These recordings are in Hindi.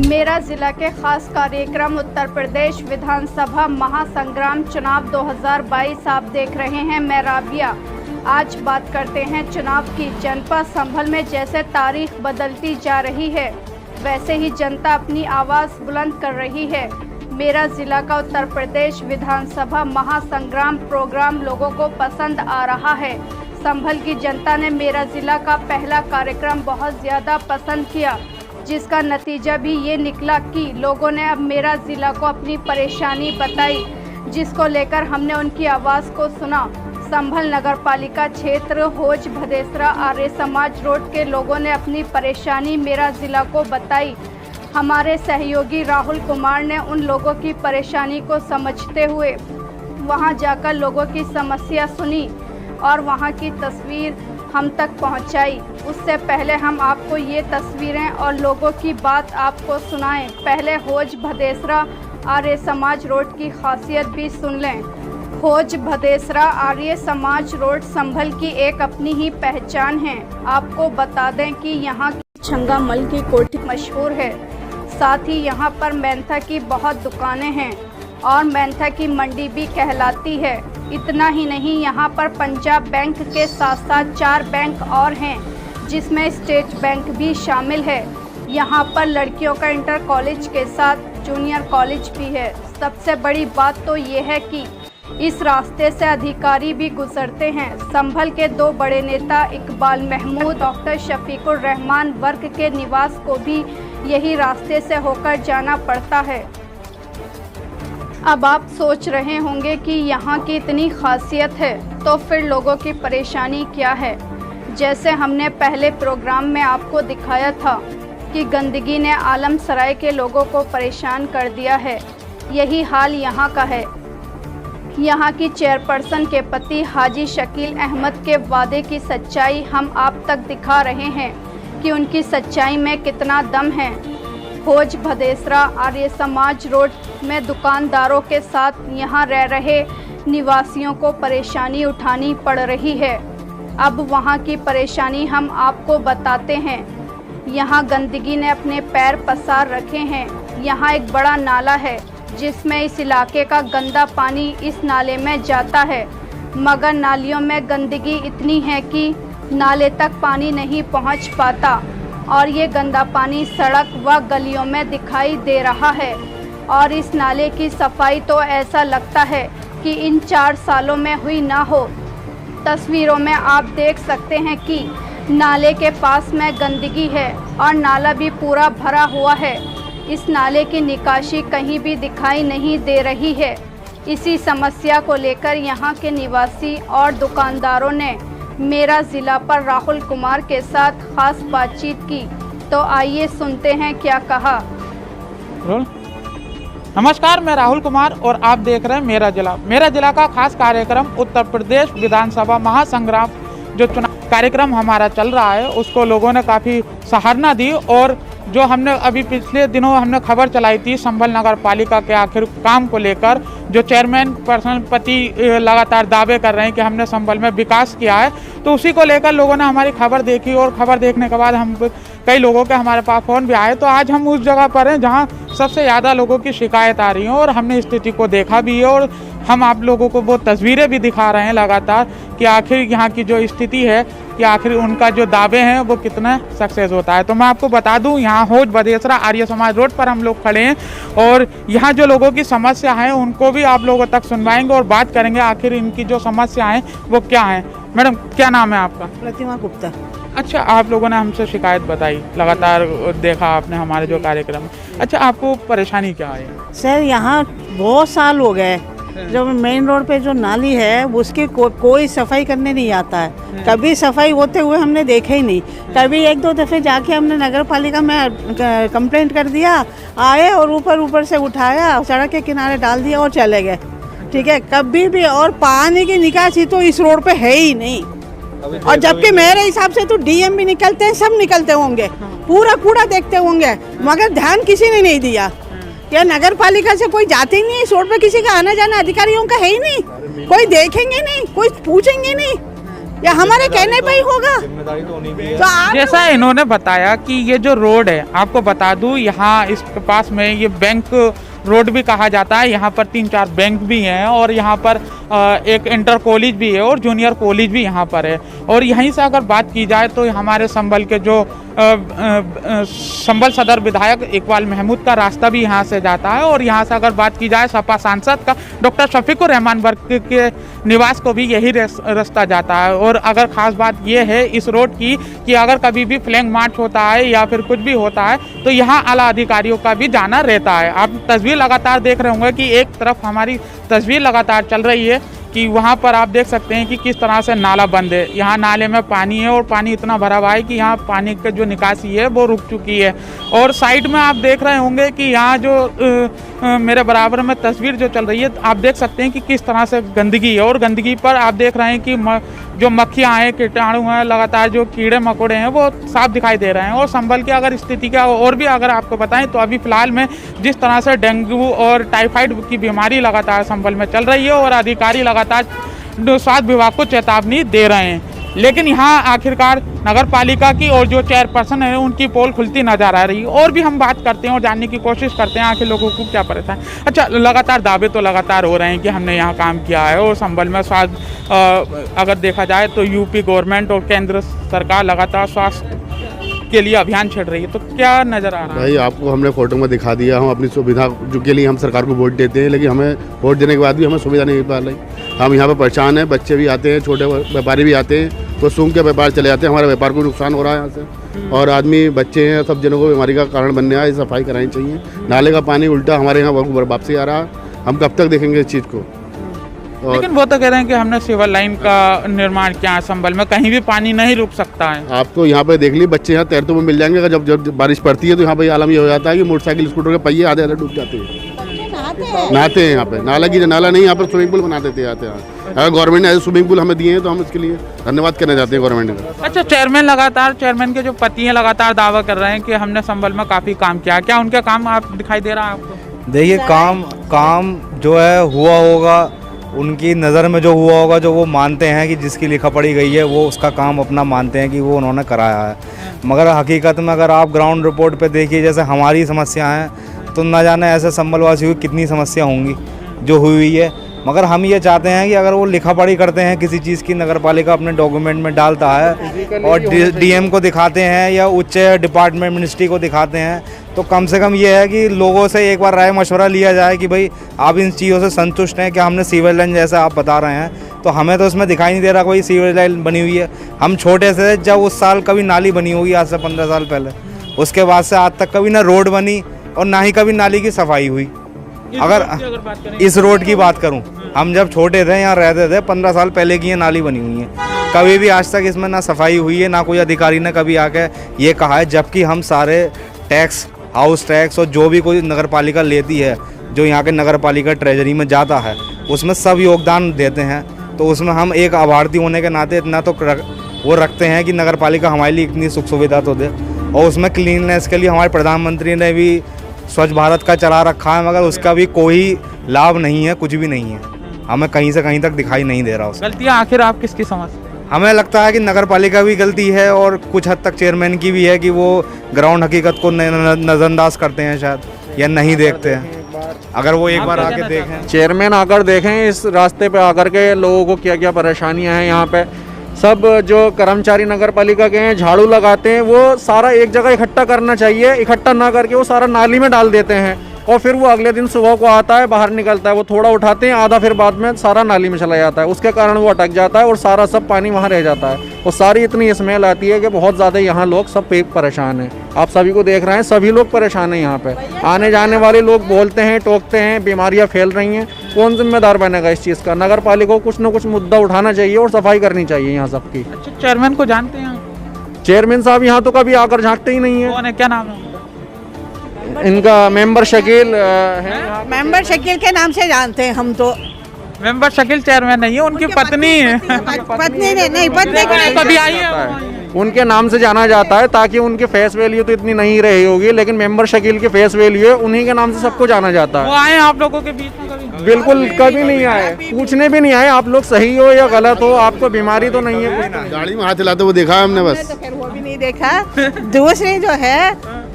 मेरा जिला के खास कार्यक्रम उत्तर प्रदेश विधानसभा महासंग्राम चुनाव 2022 आप देख रहे हैं। मैं राबिया। आज बात करते हैं चुनाव की। जनपद संभल में जैसे तारीख बदलती जा रही है वैसे ही जनता अपनी आवाज़ बुलंद कर रही है। मेरा जिला का उत्तर प्रदेश विधानसभा महासंग्राम प्रोग्राम लोगों को पसंद आ रहा है। संभल की जनता ने मेरा जिला का पहला कार्यक्रम बहुत ज़्यादा पसंद किया, जिसका नतीजा भी ये निकला कि लोगों ने अब मेरा ज़िला को अपनी परेशानी बताई, जिसको लेकर हमने उनकी आवाज़ को सुना। संभल नगर पालिका क्षेत्र होज भदेसरा आर्य समाज रोड के लोगों ने अपनी परेशानी मेरा ज़िला को बताई। हमारे सहयोगी राहुल कुमार ने उन लोगों की परेशानी को समझते हुए वहां जाकर लोगों की समस्या सुनी और वहां की तस्वीर हम तक पहुंचाई। उससे पहले हम आपको ये तस्वीरें और लोगों की बात आपको सुनाएं। पहले होज भदेसरा आर्य समाज रोड की खासियत भी सुन लें। होज भदेसरा आर्य समाज रोड संभल की एक अपनी ही पहचान है। आपको बता दें कि यहाँ की छंगामल की कोठी मशहूर है। साथ ही यहाँ पर मेंथा की बहुत दुकानें हैं और मेंथा की मंडी भी कहलाती है। इतना ही नहीं, यहाँ पर पंजाब बैंक के साथ साथ 4 बैंक और हैं, जिसमें स्टेट बैंक भी शामिल है। यहाँ पर लड़कियों का इंटर कॉलेज के साथ जूनियर कॉलेज भी है। सबसे बड़ी बात तो ये है कि इस रास्ते से अधिकारी भी गुजरते हैं। संभल के 2 बड़े नेता इकबाल महमूद, डॉक्टर शफीकुर रहमान वर्ग के निवास को भी यही रास्ते से होकर जाना पड़ता है। अब आप सोच रहे होंगे कि यहाँ की इतनी खासियत है तो फिर लोगों की परेशानी क्या है। जैसे हमने पहले प्रोग्राम में आपको दिखाया था कि गंदगी ने आलमसराय के लोगों को परेशान कर दिया है, यही हाल यहाँ का है। यहाँ की चेयरपर्सन के पति हाजी शकील अहमद के वादे की सच्चाई हम आप तक दिखा रहे हैं कि उनकी सच्चाई में कितना दम है। होज भदेसरा आर्य समाज रोड में दुकानदारों के साथ यहाँ रह रहे निवासियों को परेशानी उठानी पड़ रही है। अब वहाँ की परेशानी हम आपको बताते हैं। यहाँ गंदगी ने अपने पैर पसार रखे हैं। यहाँ एक बड़ा नाला है जिसमें इस इलाके का गंदा पानी इस नाले में जाता है, मगर नालियों में गंदगी इतनी है कि नाले तक पानी नहीं पहुँच पाता और ये गंदा पानी सड़क व गलियों में दिखाई दे रहा है। और इस नाले की सफाई तो ऐसा लगता है कि इन 4 सालों में हुई ना हो। तस्वीरों में आप देख सकते हैं कि नाले के पास में गंदगी है और नाला भी पूरा भरा हुआ है। इस नाले की निकासी कहीं भी दिखाई नहीं दे रही है। इसी समस्या को लेकर यहाँ के निवासी और दुकानदारों ने मेरा ज़िला पर राहुल कुमार के साथ खास बातचीत की। तो आइए सुनते हैं क्या कहा। नमस्कार, मैं राहुल कुमार और आप देख रहे हैं मेरा जिला। मेरा जिला का खास कार्यक्रम उत्तर प्रदेश विधानसभा महासंग्राम जो चुनाव कार्यक्रम हमारा चल रहा है, उसको लोगों ने काफ़ी सराहना दी। और जो हमने अभी पिछले दिनों हमने खबर चलाई थी संभल नगर पालिका के आखिर काम को लेकर, जो चेयरमैन पर्सन पति लगातार दावे कर रहे हैं कि हमने संभल में विकास किया है, तो उसी को लेकर लोगों ने हमारी खबर देखी और खबर देखने के बाद हम कई लोगों के हमारे पास फ़ोन भी आए। तो आज हम उस जगह पर हैं जहां सबसे ज़्यादा लोगों की शिकायत आ रही है और हमने स्थिति को देखा भी है और हम आप लोगों को वो तस्वीरें भी दिखा रहे हैं लगातार कि आखिर यहाँ की जो स्थिति है कि आखिर उनका जो दावे हैं वो कितना सक्सेस होता है। तो मैं आपको बता दूं, यहाँ होज भदेसरा आर्य समाज रोड पर हम लोग खड़े हैं और यहाँ जो लोगों की समस्या है उनको भी आप लोगों तक सुनवाएंगे और बात करेंगे आखिर इनकी जो समस्या है वो क्या है। मैडम, क्या नाम है आपका? प्रतिमा गुप्ता। अच्छा, आप लोगों ने हमसे शिकायत बताई, लगातार देखा आपने हमारे जो कार्यक्रम। अच्छा, आपको परेशानी क्या है? सर, यहाँ बहुत साल हो गए जो मेन रोड पे जो नाली है उसकी कोई सफाई करने नहीं आता है। कभी सफाई होते हुए हमने देखे ही नहीं। कभी 1-2 दफ़े जाके हमने नगर पालिका में कंप्लेंट कर दिया, आए और ऊपर से उठाया, सड़क के किनारे डाल दिया और चले गए। ठीक है, कभी भी। और पानी की निकासी तो इस रोड पे है ही नहीं। और जबकि मेरे हिसाब से तो डीएम भी निकलते हैं, सब निकलते होंगे, पूरा कूड़ा देखते होंगे, मगर ध्यान किसी ने नहीं दिया। क्या नगर पालिका से कोई जाते ही नहीं? इस रोड पे किसी का आना जाना अधिकारियों का है ही नहीं। कोई देखेंगे नहीं, कोई पूछेंगे नहीं। या हमारे कहने पे ही होगा? जिम्मेदारी तो उन्हीं की है। तो आप जैसा इन्होंने बताया कि ये जो रोड है, आपको बता दूं यहाँ इसके पास में ये बैंक रोड भी कहा जाता है। यहाँ पर 3-4 बैंक भी हैं और यहाँ पर एक इंटर कॉलेज भी है और जूनियर कॉलेज भी यहाँ पर है। और यहीं से अगर बात की जाए तो हमारे संभल के जो संभल सदर विधायक इकबाल महमूद का रास्ता भी यहाँ से जाता है। और यहाँ से अगर बात की जाए सपा सांसद का डॉक्टर शफीकुर रहमान वर्क के निवास को भी यही रास्ता जाता है। और अगर ख़ास बात ये है इस रोड की कि अगर कभी भी फ्लैग मार्च होता है या फिर कुछ भी होता है तो यहाँ आला अधिकारियों का भी जाना रहता है। आप तस्वीर लगातार देख रहे होंगे कि एक तरफ हमारी तस्वीर लगातार चल रही है कि वहाँ पर आप देख सकते हैं कि किस तरह से नाला बंद है। यहाँ नाले में पानी है और पानी इतना भरा हुआ है कि यहाँ पानी का जो निकासी है वो रुक चुकी है। और साइड में आप देख रहे होंगे कि यहाँ जो मेरे बराबर में तस्वीर जो चल रही है आप देख सकते हैं कि किस तरह से गंदगी है। और गंदगी पर आप देख रहे हैं कि जो मक्खियाँ हैं, कीटाणु हैं, लगातार जो कीड़े मकोड़े हैं वो साफ दिखाई दे रहे हैं। और संभल की अगर स्थिति का और भी अगर आपको बताएं तो अभी फ़िलहाल में जिस तरह से डेंगू और टाइफाइड की बीमारी लगातार संभल में चल रही है और अधिकारी लगातार स्वास्थ्य विभाग को चेतावनी दे रहे हैं, लेकिन यहाँ आखिरकार नगर पालिका की और जो चेयरपर्सन है उनकी पोल खुलती नजर आ रही है। और भी हम बात करते हैं और जानने की कोशिश करते हैं आखिर लोगों को क्या परेशान। अच्छा, लगातार दावे तो लगातार हो रहे हैं कि हमने यहाँ काम किया है और संभल में स्वास्थ्य अगर देखा जाए तो यूपी गवर्नमेंट और केंद्र सरकार लगातार स्वास्थ्य के लिए अभियान छेड़ रही है, तो क्या नजर आ रहा है? भाई आपको हमने फोटो में दिखा दिया, हम अपनी सुविधा जो के लिए हम सरकार को वोट देते हैं, लेकिन हमें वोट देने के बाद भी हमें सुविधा नहीं मिल पा रही। हम यहाँ पर परेशान हैं, बच्चे भी आते हैं, छोटे व्यापारी भी आते हैं, वो सूंघ के व्यापार चले जाते हैं, हमारे व्यापार को नुकसान हो रहा है यहाँ से। और आदमी, बच्चे हैं, सब जनों को बीमारी का कारण बनने आए, सफाई करानी चाहिए। नाले का पानी उल्टा हमारे यहाँ वापसी आ रहा है, हम कब तक देखेंगे इस चीज़ को? लेकिन वो तो कह रहे हैं कि हमने सिविल लाइन का निर्माण किया है, संभल में कहीं भी पानी नहीं रुक सकता है। आपको यहाँ पे देख ली, बच्चे यहाँ तैरते हुए मिल जाएंगे। अगर जब बारिश पड़ती है तो यहाँ पे आलम ये हो जाता है कि मोटरसाइकिल स्कूटर के पहिए आधे डूब जाते हैं, नहाते हैं यहाँ पे। नाला नहीं, यहाँ पर स्विमिंग पूल बना देते हैं। अगर गवर्नमेंट ने ऐसे स्विमिंग पूल हमें दिए हैं तो हम इसके लिए धन्यवाद करना चाहते हैं गवर्नमेंट का। अच्छा, चेयरमैन के जो पति हैं लगातार दावा कर रहे हैं कि हमने संभल में काफ़ी काम किया, क्या उनका काम आप दिखाई दे रहा है आपको? देखिए, काम जो है हुआ होगा, उनकी नज़र में जो हुआ होगा, जो वो मानते हैं कि जिसकी लिखा पढ़ी गई है वो उसका काम अपना मानते हैं कि वो उन्होंने कराया है। मगर हकीकत में अगर आप ग्राउंड रिपोर्ट पे देखिए, जैसे हमारी समस्या हैं तो न जाने ऐसे संभल वासियों की कितनी समस्या होंगी जो हुई है। मगर हम ये चाहते हैं कि अगर वो लिखा पढ़ी करते हैं किसी चीज़ की, नगर पालिका अपने डॉक्यूमेंट में डालता है और डीएम को दिखाते हैं या उच्च डिपार्टमेंट मिनिस्ट्री को दिखाते हैं, तो कम से कम ये है कि लोगों से एक बार राय मशवरा लिया जाए कि भाई आप इन चीज़ों से संतुष्ट हैं, क्या हमने सीवर लाइन जैसा आप बता रहे हैं, तो हमें तो उसमें दिखाई नहीं दे रहा कोई सीवर लाइन बनी हुई है। हम छोटे से जब उस साल कभी नाली बनी होगी, आज से 15 साल पहले, उसके बाद से आज तक कभी ना रोड बनी और ना ही कभी नाली की सफाई हुई। अगर इस रोड की बात करूं, हम जब छोटे थे यहाँ रहते थे, 15 साल पहले की ये नाली बनी हुई है, कभी भी आज तक इसमें ना सफाई हुई है, ना कोई अधिकारी ने कभी आके ये कहा है। जबकि हम सारे टैक्स, हाउस टैक्स और जो भी कोई नगर पालिका लेती है, जो यहाँ के नगर पालिका ट्रेजरी में जाता है, उसमें सब योगदान देते हैं। तो उसमें हम एक आभार्थी होने के नाते इतना तो वो रखते हैं कि नगर पालिका हमारे लिए इतनी सुख सुविधा तो दे। और उसमें क्लीननेस के लिए हमारे प्रधानमंत्री ने भी स्वच्छ भारत का चला रखा है, मगर उसका भी कोई लाभ नहीं है, कुछ भी नहीं है, हमें कहीं से कहीं तक दिखाई नहीं दे रहा। गलतियाँ आखिर आप किसकी समझते हैं? हमें लगता है कि नगर पालिका भी गलती है और कुछ हद तक चेयरमैन की भी है कि वो ग्राउंड हकीकत को नज़रअंदाज करते हैं शायद, या नहीं देखते हैं। अगर वो एक बार आके देखें, चेयरमैन आकर देखें इस रास्ते पे आकर के लोगों को क्या क्या परेशानियां हैं। यहाँ पे सब जो कर्मचारी नगर पालिका के हैं, झाड़ू लगाते हैं, वो सारा एक जगह इकट्ठा करना चाहिए। इकट्ठा ना करके वो सारा नाली में डाल देते हैं और फिर वो अगले दिन सुबह को आता है, बाहर निकलता है, वो थोड़ा उठाते हैं, आधा फिर बाद में सारा नाली में चला जाता है। उसके कारण वो अटक जाता है और सारा सब पानी वहाँ रह जाता है और सारी इतनी स्मेल आती है कि बहुत ज़्यादा यहाँ लोग सब परेशान हैं। आप सभी को देख रहे हैं, सभी लोग परेशान हैं। यहाँ पे आने जाने वाले लोग बोलते हैं, टोकते हैं, बीमारियाँ फैल रही हैं। कौन जिम्मेदार बनेगा इस चीज़ का? नगर पालिका को कुछ न कुछ मुद्दा उठाना चाहिए और सफाई करनी चाहिए यहाँ सबकी। अच्छा, चेयरमैन को जानते हैं? चेयरमैन साहब यहाँ तो कभी आकर झांकते ही नहीं है। कौन है, क्या नाम है इनका? मेंबर शकील है। मेंबर शकील के नाम से जानते हैं हम तो। मेंबर शकील चेयरमैन नहीं है, उनकी पत्नी है। पत्नी नहीं, पत्नी कभी आई है? उनके नाम से जाना जाता है, ताकि उनकी फेस वैल्यू तो इतनी नहीं रही होगी, लेकिन मेंबर शकील की फेस वैल्यू है, उन्हीं के नाम से सबको जाना जाता है। वो आए आप लोगों के बीच में कभी? बिल्कुल कभी नहीं आए, पूछने भी नहीं आए आप लोग सही हो या गलत हो, आपको बीमारी तो नहीं है कुछ। गाड़ी में हाथ हिलाते वो देखा हमने बस। तो फिर वो भी नहीं देखा। दूसरी जो है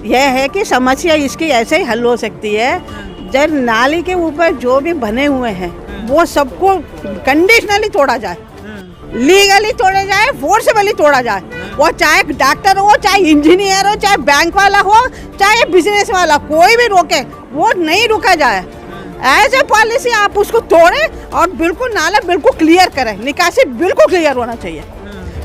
यह है कि समस्या इसकी ऐसे ही हल हो सकती है, जब नाली के ऊपर जो भी बने हुए हैं वो सबको कंडीशनली तोड़ा जाए, लीगली तोड़ा जाए, फोर्सेबली तोड़ा जाए। वो चाहे डॉक्टर हो, चाहे इंजीनियर हो, चाहे बैंक वाला हो, चाहे बिजनेस वाला, कोई भी रोके, वो नहीं रुका जाए। एज ए पॉलिसी आप उसको तोड़े और बिल्कुल नाला बिल्कुल क्लियर करें, निकासी बिल्कुल क्लियर होना चाहिए।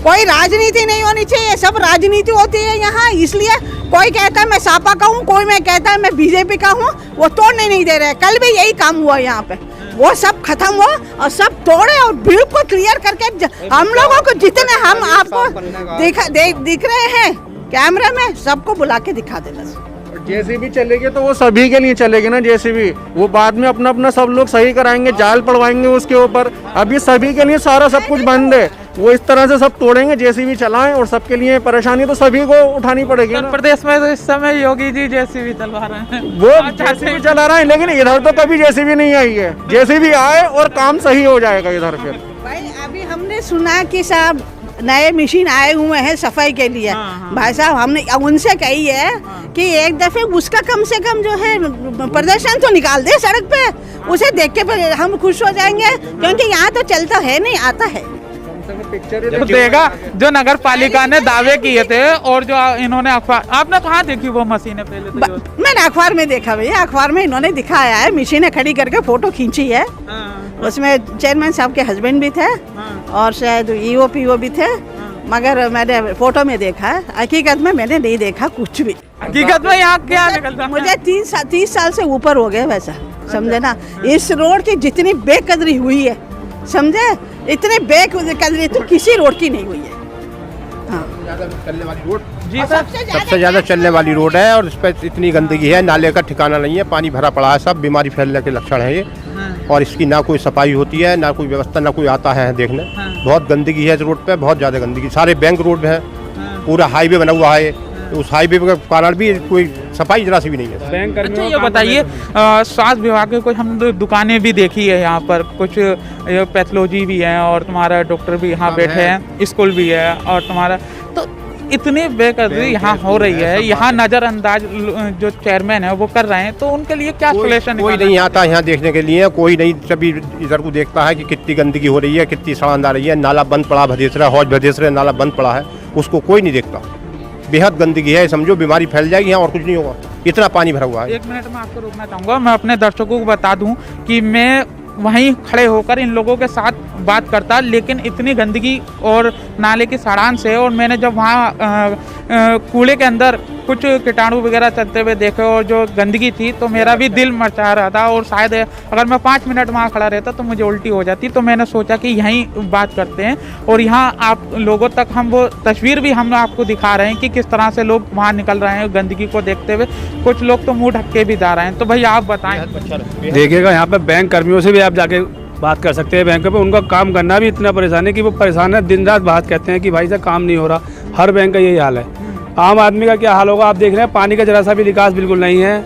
कोई राजनीति नहीं होनी चाहिए, सब राजनीति होती है यहाँ, इसलिए कोई कहता है मैं सापा का हूँ, कोई मैं कहता है मैं बीजेपी का हूँ, वो तोड़ने नहीं दे रहे। कल भी यही काम हुआ यहाँ पे, वो सब खत्म हो और सब तोड़े और बिल्कुल क्लियर करके हम लोगों को जितने हम आपको दिख रहे हैं कैमरे में, सबको बुला के दिखा देना। जेसीबी चलेगी तो वो सभी के लिए चलेगी ना, जेसीबी वो बाद में अपना अपना सब लोग सही कराएंगे, जाल पड़वाएंगे उसके ऊपर। अभी सभी के लिए सारा सब कुछ बंद है, वो इस तरह से सब तोड़ेंगे, जेसीबी चलाएं और सबके लिए परेशानी तो सभी को उठानी पड़ेगी ना। प्रदेश में तो इस समय योगी जी जेसीबी चलवा रहे हैं, वो जेसीबी चला रहे हैं, लेकिन इधर तो कभी जेसीबी नहीं आई है। जेसीबी आए और काम सही हो जाएगा इधर। फिर भाई अभी हमने सुना कि साहब नए मशीन आए हुए हैं सफाई के लिए। भाई साहब हमने उनसे कही है कि एक दफे उसका कम से कम जो है प्रदर्शन तो निकाल दे सड़क पे, उसे देख के हम खुश हो जाएंगे, क्योंकि यहाँ तो चलता है नहीं, आता है। तो देगा जो नगर पालिका ने दावे किए थे और जो इन्होंने अखबार, आपने कहाँ देखी वो मशीनें पहले तो? मैंने अखबार में देखा भैया, अखबार में इन्होंने दिखाया है, मशीनें खड़ी करके फोटो खींची है। उसमें चेयरमैन साहब के हस्बैंड भी थे और शायद ईओ पीओ भी थे, मगर मैंने फोटो में देखा है, हकीकत में मैंने नहीं देखा कुछ भी। हकीकत में यहाँ क्या निकलता? मुझे 30 साल से ऊपर हो गए वैसा, समझे ना। इस रोड की जितनी बेकदरी हुई है, समझे, इतनी बेकदरी तो किसी रोड की नहीं हुई है। चलने वाली रोड जी सर, सबसे ज्यादा चलने वाली रोड है और इस पर इतनी गंदगी है, नाले का ठिकाना नहीं है, पानी भरा पड़ा है, सब बीमारी फैलने के लक्षण है ये। और इसकी ना कोई सफाई होती है, ना कोई व्यवस्था, ना कोई आता है देखने। बहुत गंदगी है इस रोड पे, बहुत ज्यादा गंदगी। सारे बैंक रोड है, पूरा हाईवे बना हुआ है, तो उस हाईवे के कारण भी कोई सफाई जरा सी भी नहीं है। बैंक अच्छा ये बताइए, स्वास्थ्य विभाग के कुछ हम दुकानें भी देखी है यहाँ पर, कुछ पैथोलॉजी भी है और तुम्हारा डॉक्टर भी यहाँ बैठे हैं, स्कूल भी है और तुम्हारा, तो इतनी बेकदरी यहाँ हो रही है, यहाँ नज़रअंदाज जो चेयरमैन है वो कर रहे हैं, तो उनके लिए क्या सोल्यूशन? कोई नहीं आता यहाँ देखने के लिए, कोई नहीं, सभी इधर को देखता है कि कितनी गंदगी हो रही है, कितनी सड़ांद आ रही है। नाला बंद पड़ा भदेसरा, हौज भदेसरा नाला बंद पड़ा है, उसको कोई नहीं देखता। बेहद गंदगी है, समझो बीमारी फैल जाएगी यहाँ और कुछ नहीं होगा, इतना पानी भरा हुआ है। एक मिनट में आपको रोकना चाहूँगा, मैं अपने दर्शकों को बता दूँ कि मैं वहीं खड़े होकर इन लोगों के साथ बात करता, लेकिन इतनी गंदगी और नाले की सड़ान से, और मैंने जब वहाँ कूड़े के अंदर कुछ कीटाणु वगैरह चलते हुए देखे और जो गंदगी थी, तो मेरा भी दिल मचा रहा था और शायद अगर मैं 5 मिनट वहाँ खड़ा रहता तो मुझे उल्टी हो जाती। तो मैंने सोचा कि यहीं बात करते हैं और यहाँ आप लोगों तक हम वो तस्वीर भी हम आपको दिखा रहे हैं कि किस तरह से लोग वहाँ निकल रहे हैं गंदगी को देखते हुए। कुछ लोग तो मुँह ढक के भी जा रहे हैं। तो भैया आप बताएं। देखिएगा यहाँ पे बैंक कर्मियों से भी आप जाके बात कर सकते हैं। बैंक पे उनका काम करना भी इतना परेशान है कि वो परेशान है, दिन रात बात कहते हैं कि भाई साहब काम नहीं हो रहा। हर बैंक का यही हाल है। आम आदमी का क्या हाल होगा आप देख रहे हैं, पानी का जरा सा भी निकास बिल्कुल नहीं है,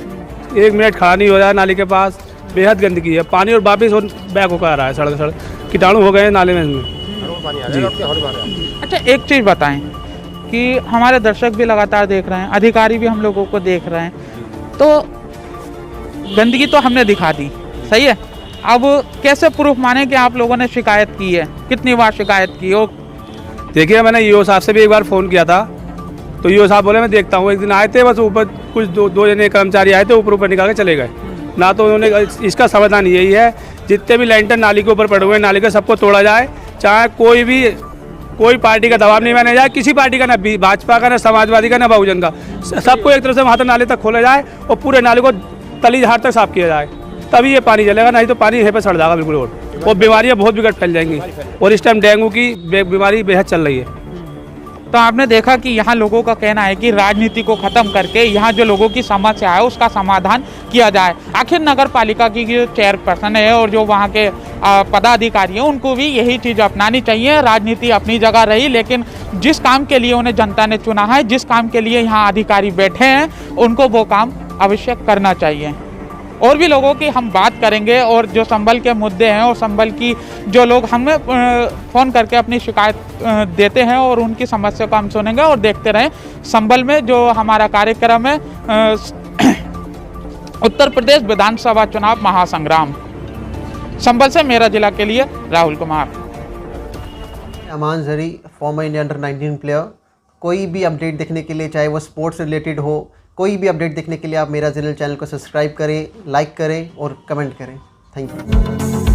1 मिनट खड़ा नहीं हो रहा है नाली के पास, बेहद गंदगी है, पानी और वापिस बैक होकर आ रहा है, सड़क कीटाणु हो गए हैं नाले में जी। अच्छा एक चीज़ बताएं कि हमारे दर्शक भी लगातार देख रहे हैं, अधिकारी भी हम लोगों को देख रहे हैं, तो गंदगी तो हमने दिखा दी, सही है, अब कैसे प्रूफ माने कि आप लोगों ने शिकायत की है? कितनी बार शिकायत की हो? देखिए मैंने ईओ साहब से भी एक बार फ़ोन किया था, तो ईओ साहब बोले मैं देखता हूँ। एक दिन आए थे, बस ऊपर कुछ दो जने कर्मचारी आए थे, ऊपर निकाल के चले गए ना। तो उन्होंने इसका समाधान यही है, जितने भी लैंटर नाली के ऊपर पड़े हुए हैं, नाली के सबको तोड़ा जाए, चाहे कोई पार्टी का दबाव नहीं बना जाए, किसी पार्टी का, ना भाजपा का, ना समाजवादी का, ना बहुजन का, सबको एक तरफ से वहाँ तक नाले तक खोला जाए और पूरे नाले को तली झाड़ तक साफ किया जाए, तभी ये पानी चलेगा, नहीं तो पानी यहीं पर सड़ जाएगा बिल्कुल और बीमारियाँ बहुत बिगड़ फैल जाएंगी। और इस टाइम डेंगू की बीमारी बेहद चल रही है। तो आपने देखा कि यहाँ लोगों का कहना है कि राजनीति को खत्म करके यहाँ जो लोगों की समस्या है उसका समाधान किया जाए। आखिर नगर पालिका की जो चेयरपर्सन है और जो वहाँ के पदाधिकारी हैं उनको भी यही चीज़ अपनानी चाहिए। राजनीति अपनी जगह रही, लेकिन जिस काम के लिए उन्हें जनता ने चुना है, जिस काम के लिए यहाँ अधिकारी बैठे हैं, उनको वो काम अवश्य करना चाहिए। और भी लोगों की हम बात करेंगे और जो संभल के मुद्दे हैं और संभल की जो लोग हमें फ़ोन करके अपनी शिकायत देते हैं और उनकी समस्या को हम सुनेंगे और देखते रहें संभल में जो हमारा कार्यक्रम है उत्तर प्रदेश विधानसभा चुनाव महासंग्राम। संभल से मेरा जिला के लिए राहुल कुमार। अमान जरी फॉर्मर इंडिया अंडर-19 प्लेयर। कोई भी अपडेट देखने के लिए, चाहे वो स्पोर्ट्स रिलेटेड हो, कोई भी अपडेट देखने के लिए आप मेरा जिला चैनल को सब्सक्राइब करें, लाइक करें और कमेंट करें। Thank you.